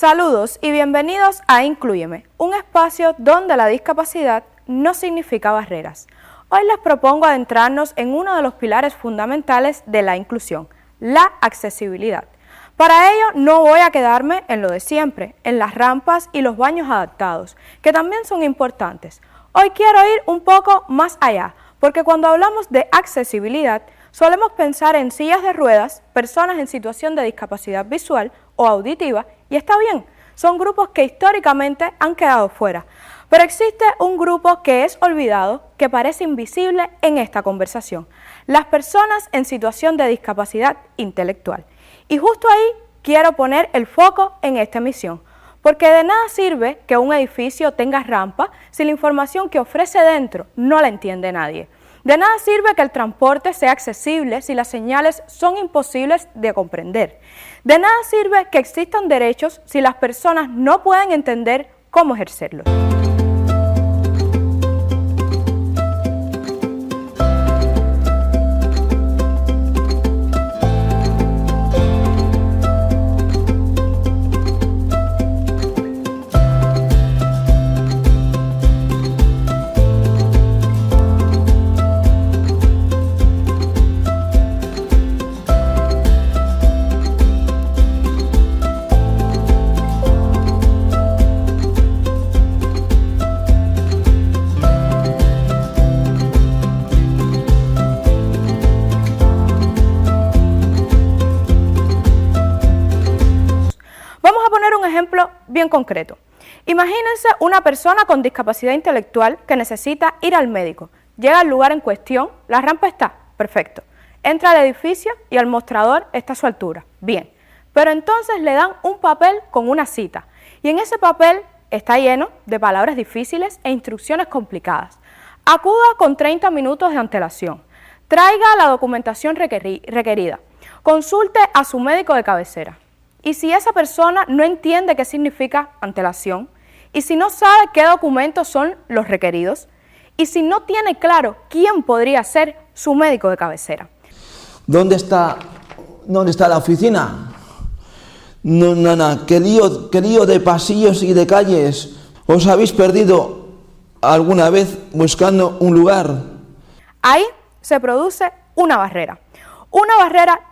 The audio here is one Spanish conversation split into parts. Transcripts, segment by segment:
Saludos y bienvenidos a Inclúyeme, un espacio donde la discapacidad no significa barreras. Hoy les propongo adentrarnos en uno de los pilares fundamentales de la inclusión, la accesibilidad. Para ello no voy a quedarme en lo de siempre, en las rampas y los baños adaptados, que también son importantes. Hoy quiero ir un poco más allá, porque cuando hablamos de accesibilidad, solemos pensar en sillas de ruedas, personas en situación de discapacidad visual o auditiva, y está bien, son grupos que históricamente han quedado fuera. Pero existe un grupo que es olvidado, que parece invisible en esta conversación: las personas en situación de discapacidad intelectual. Y justo ahí quiero poner el foco en esta emisión, porque de nada sirve que un edificio tenga rampa si la información que ofrece dentro no la entiende nadie. De nada sirve que el transporte sea accesible si las señales son imposibles de comprender. De nada sirve que existan derechos si las personas no pueden entender cómo ejercerlos. Ejemplo bien concreto. Imagínense una persona con discapacidad intelectual que necesita ir al médico. Llega al lugar en cuestión, la rampa está, perfecto. Entra al edificio y el mostrador está a su altura, bien. Pero entonces le dan un papel con una cita y en ese papel está lleno de palabras difíciles e instrucciones complicadas. Acuda con 30 minutos de antelación. Traiga la documentación requerida. Consulte a su médico de cabecera. Y si esa persona no entiende qué significa antelación, y si no sabe qué documentos son los requeridos, y si no tiene claro quién podría ser su médico de cabecera. ¿Dónde está la oficina? No, qué lío de pasillos y de calles. ¿Os habéis perdido alguna vez buscando un lugar? Ahí se produce una barrera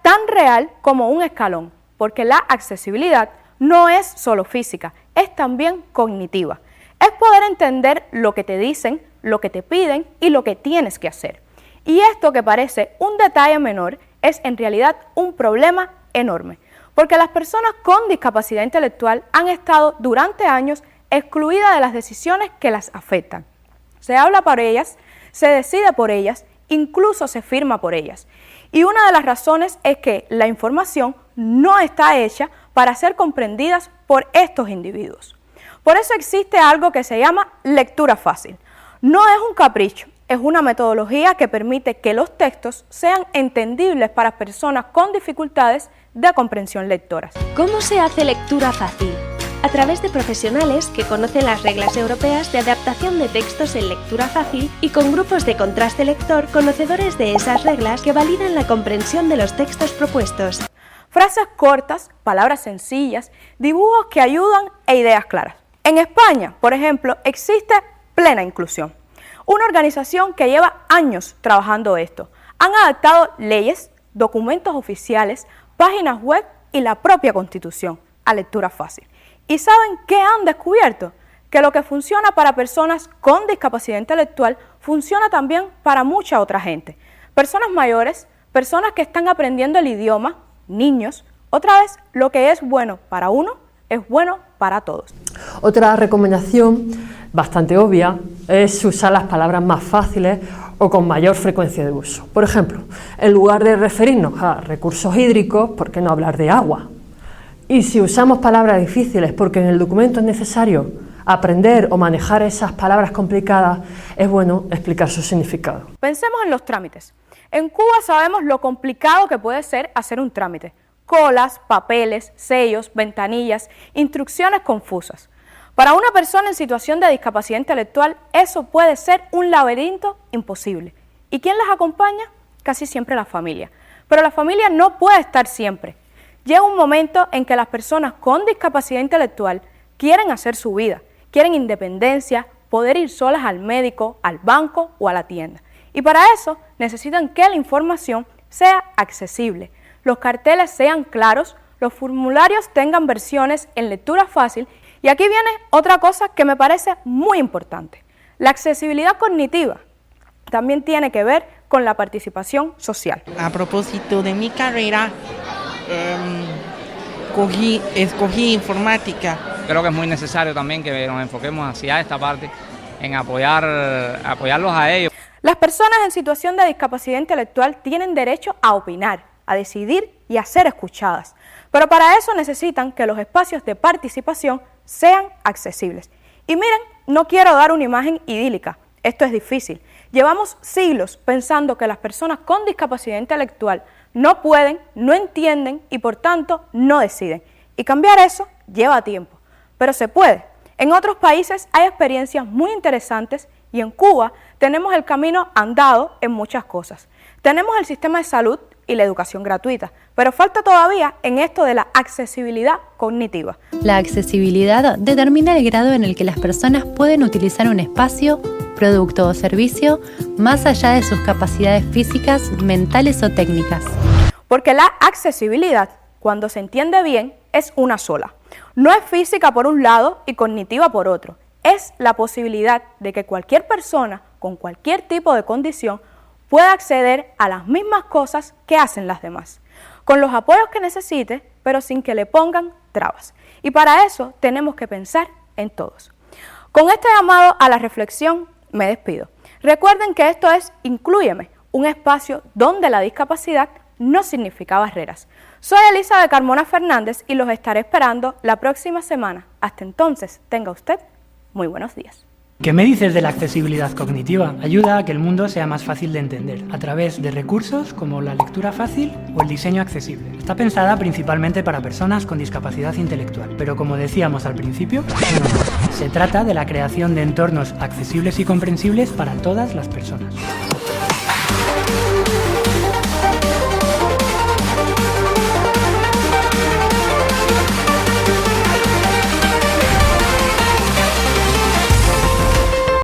tan real como un escalón. Porque la accesibilidad no es solo física, es también cognitiva. Es poder entender lo que te dicen, lo que te piden y lo que tienes que hacer. Y esto que parece un detalle menor es en realidad un problema enorme, porque las personas con discapacidad intelectual han estado durante años excluidas de las decisiones que las afectan. Se habla por ellas, se decide por ellas, incluso se firma por ellas. Y una de las razones es que la información no está hecha para ser comprendidas por estos individuos. Por eso existe algo que se llama lectura fácil. No es un capricho, es una metodología que permite que los textos sean entendibles para personas con dificultades de comprensión lectoras. ¿Cómo se hace lectura fácil? A través de profesionales que conocen las reglas europeas de adaptación de textos en lectura fácil y con grupos de contraste lector conocedores de esas reglas que validan la comprensión de los textos propuestos. Frases cortas, palabras sencillas, dibujos que ayudan e ideas claras. En España, por ejemplo, existe Plena Inclusión, una organización que lleva años trabajando esto. Han adaptado leyes, documentos oficiales, páginas web y la propia Constitución a lectura fácil. ¿Y saben qué han descubierto? Que lo que funciona para personas con discapacidad intelectual funciona también para mucha otra gente. Personas mayores, personas que están aprendiendo el idioma, niños. Otra vez, lo que es bueno para uno es bueno para todos. Otra recomendación bastante obvia es usar las palabras más fáciles o con mayor frecuencia de uso. Por ejemplo, en lugar de referirnos a recursos hídricos, ¿por qué no hablar de agua? Y si usamos palabras difíciles porque en el documento es necesario aprender o manejar esas palabras complicadas, es bueno explicar su significado. Pensemos en los trámites. En Cuba sabemos lo complicado que puede ser hacer un trámite. Colas, papeles, sellos, ventanillas, instrucciones confusas. Para una persona en situación de discapacidad intelectual, eso puede ser un laberinto imposible. ¿Y quién las acompaña? Casi siempre la familia. Pero la familia no puede estar siempre. Llega un momento en que las personas con discapacidad intelectual quieren hacer su vida, quieren independencia, poder ir solas al médico, al banco o a la tienda. Y para eso necesitan que la información sea accesible, los carteles sean claros, los formularios tengan versiones en lectura fácil. Y aquí viene otra cosa que me parece muy importante. La accesibilidad cognitiva también tiene que ver con la participación social. A propósito de mi carrera, escogí informática. Creo que es muy necesario también que nos enfoquemos hacia esta parte, en apoyarlos a ellos. Las personas en situación de discapacidad intelectual tienen derecho a opinar, a decidir y a ser escuchadas. Pero para eso necesitan que los espacios de participación sean accesibles. Y miren, no quiero dar una imagen idílica, esto es difícil. Llevamos siglos pensando que las personas con discapacidad intelectual no pueden, no entienden y por tanto no deciden. Y cambiar eso lleva tiempo, pero se puede. En otros países hay experiencias muy interesantes y en Cuba tenemos el camino andado en muchas cosas. Tenemos el sistema de salud y la educación gratuita, pero falta todavía en esto de la accesibilidad cognitiva. La accesibilidad determina el grado en el que las personas pueden utilizar un espacio, producto o servicio más allá de sus capacidades físicas, mentales o técnicas. Porque la accesibilidad, cuando se entiende bien, es una sola. No es física por un lado y cognitiva por otro. Es la posibilidad de que cualquier persona con cualquier tipo de condición pueda acceder a las mismas cosas que hacen las demás, con los apoyos que necesite, pero sin que le pongan trabas. Y para eso tenemos que pensar en todos. Con este llamado a la reflexión me despido. Recuerden que esto es Inclúyeme, un espacio donde la discapacidad no significa barreras. Soy Elisa de Carmona Fernández y los estaré esperando la próxima semana. Hasta entonces, tenga usted muy buenos días. ¿Qué me dices de la accesibilidad cognitiva? Ayuda a que el mundo sea más fácil de entender, a través de recursos como la lectura fácil o el diseño accesible. Está pensada principalmente para personas con discapacidad intelectual, pero como decíamos al principio, se trata de la creación de entornos accesibles y comprensibles para todas las personas.